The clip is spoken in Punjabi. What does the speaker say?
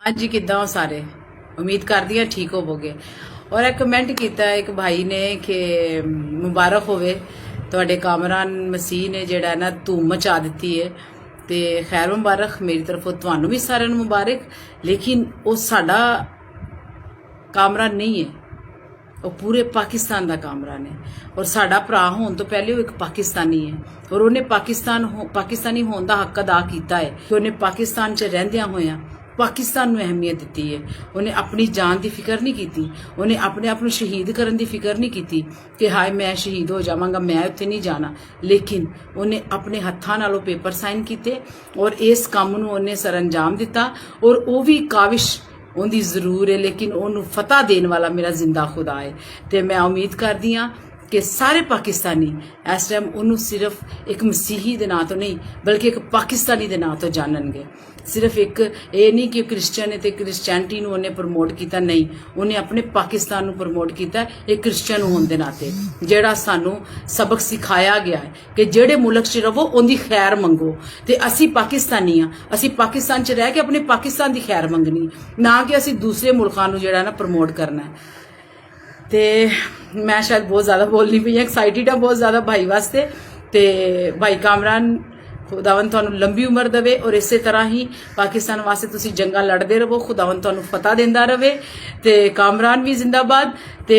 ਅੱਜ ਕਿੱਦਾਂ ਹੋ ਸਾਰੇ। ਉਮੀਦ ਕਰਦੀ ਹਾਂ ਠੀਕ ਹੋਵੋਗੇ। ਔਰ ਇੱਕ ਕਮੈਂਟ ਕੀਤਾ ਇੱਕ ਭਾਈ ਨੇ ਕਿ ਮੁਬਾਰਕ ਹੋਵੇ ਤੁਹਾਡੇ ਕਾਮਰਾਨ ਮਸੀਹ ਨੇ ਜਿਹੜਾ ਨਾ ਧੂਮ ਮਚਾ ਦਿੱਤੀ ਹੈ ਤੇ ਖੈਰ ਮੁਬਾਰਕ ਮੇਰੀ ਤਰਫੋਂ ਤੁਹਾਨੂੰ ਵੀ ਸਾਰਿਆਂ ਨੂੰ ਮੁਬਾਰਕ। ਲੇਕਿਨ ਉਹ ਸਾਡਾ ਕਾਮਰਾਨ ਨਹੀਂ ਹੈ, ਉਹ ਪੂਰੇ ਪਾਕਿਸਤਾਨ ਦਾ ਕਾਮਰਾਨ ਹੈ ਔਰ ਸਾਡਾ ਭਰਾ ਹੋਣ ਤੋਂ ਪਹਿਲੇ ਉਹ ਇੱਕ ਪਾਕਿਸਤਾਨੀ ਹੈ ਔਰ ਉਹਨੇ ਪਾਕਿਸਤਾਨੀ ਹੋਣ ਦਾ ਹੱਕ ਅਦਾ ਕੀਤਾ ਹੈ ਕਿ ਉਹਨੇ ਪਾਕਿਸਤਾਨ 'ਚ ਰਹਿੰਦਿਆਂ ਹੋਇਆਂ ਪਾਕਿਸਤਾਨ ਨੂੰ ਅਹਿਮੀਅਤ ਦਿੱਤੀ ਹੈ। ਉਹਨੇ ਆਪਣੀ ਜਾਨ ਦੀ ਫਿਕਰ ਨਹੀਂ ਕੀਤੀ, ਉਹਨੇ ਆਪਣੇ ਆਪ ਨੂੰ ਸ਼ਹੀਦ ਕਰਨ ਦੀ ਫਿਕਰ ਨਹੀਂ ਕੀਤੀ ਕਿ ਹਾਏ ਮੈਂ ਸ਼ਹੀਦ ਹੋ ਜਾਵਾਂਗਾ, ਮੈਂ ਉੱਥੇ ਨਹੀਂ ਜਾਣਾ। ਲੇਕਿਨ ਉਹਨੇ ਆਪਣੇ ਹੱਥਾਂ ਨਾਲ ਉਹ ਪੇਪਰ ਸਾਈਨ ਕੀਤੇ ਔਰ ਇਸ ਕੰਮ ਨੂੰ ਉਹਨੇ ਸਰਅੰਜਾਮ ਦਿੱਤਾ ਔਰ ਉਹ ਵੀ ਕਾਵਿਸ਼ ਉਹਦੀ ਜ਼ਰੂਰ ਹੈ ਲੇਕਿਨ ਉਹਨੂੰ ਫਤਹ ਦੇਣ ਵਾਲਾ ਮੇਰਾ ਜ਼ਿੰਦਾ ਖੁਦਾ ਹੈ। ਤੇ ਮੈਂ ਉਮੀਦ ਕਰਦੀ ਹਾਂ ਕਿ ਸਾਰੇ ਪਾਕਿਸਤਾਨੀ ਇਸ ਟਾਈਮ ਉਹਨੂੰ ਸਿਰਫ ਇੱਕ ਮਸੀਹੀ ਦੇ ਨਾਂ ਤੋਂ ਨਹੀਂ ਬਲਕਿ ਇੱਕ ਪਾਕਿਸਤਾਨੀ ਦੇ ਨਾਂ ਤੋਂ ਜਾਣਨਗੇ। ਸਿਰਫ ਇੱਕ ਇਹ ਨਹੀਂ ਕਿ ਕ੍ਰਿਸਚੀਅਨ ਹੈ ਤੇ ਕ੍ਰਿਸਚੈਨਿਟੀ ਨੂੰ ਉਹਨੇ ਪ੍ਰਮੋਟ ਕੀਤਾ, ਨਹੀਂ, ਉਹਨੇ ਆਪਣੇ ਪਾਕਿਸਤਾਨ ਨੂੰ ਪ੍ਰਮੋਟ ਕੀਤਾ ਇੱਕ ਕ੍ਰਿਸਚੀਅਨ ਹੋਣ ਦੇ ਨਾਤੇ। ਜਿਹੜਾ ਸਾਨੂੰ ਸਬਕ ਸਿਖਾਇਆ ਗਿਆ ਹੈ ਕਿ ਜਿਹੜੇ ਮੁਲਕ 'ਚ ਰਹੋ ਉਹਦੀ ਖੈਰ ਮੰਗੋ ਤੇ ਅਸੀਂ ਪਾਕਿਸਤਾਨੀ ਆ, ਅਸੀਂ ਪਾਕਿਸਤਾਨ 'ਚ ਰਹਿ ਕੇ ਆਪਣੇ ਪਾਕਿਸਤਾਨ ਦੀ ਖੈਰ ਮੰਗਣੀ, ਨਾ ਕਿ ਅਸੀਂ ਦੂਸਰੇ ਮੁਲਕਾਂ ਨੂੰ ਜਿਹੜਾ ਨਾ ਪ੍ਰਮੋਟ ਕਰਨਾ ਹੈ। ਤੇ ਮੈਂ ਸ਼ਾਇਦ ਬਹੁਤ ਜ਼ਿਆਦਾ ਬੋਲਣੀ ਪਈ ਹਾਂ, ਐਕਸਾਈਟਿਡ ਆ ਬਹੁਤ ਜ਼ਿਆਦਾ ਭਾਈ ਵਾਸਤੇ। ਤੇ ਭਾਈ ਕਾਮਰਾਨ ਖੁਦਾਵੰਦ ਤੁਹਾਨੂੰ ਲੰਬੀ ਉਮਰ ਦੇਵੇ ਔਰ ਇਸੇ ਤਰ੍ਹਾਂ ਹੀ ਪਾਕਿਸਤਾਨ ਵਾਸਤੇ ਤੁਸੀਂ ਜੰਗਾਂ ਲੜਦੇ ਰਹੋ, ਖੁਦਾਵੰਦ ਤੁਹਾਨੂੰ ਫਤਹ ਦਿੰਦਾ ਰਹੇ। ਤੇ ਕਾਮਰਾਨ ਵੀ ਜ਼ਿੰਦਾਬਾਦ ਤੇ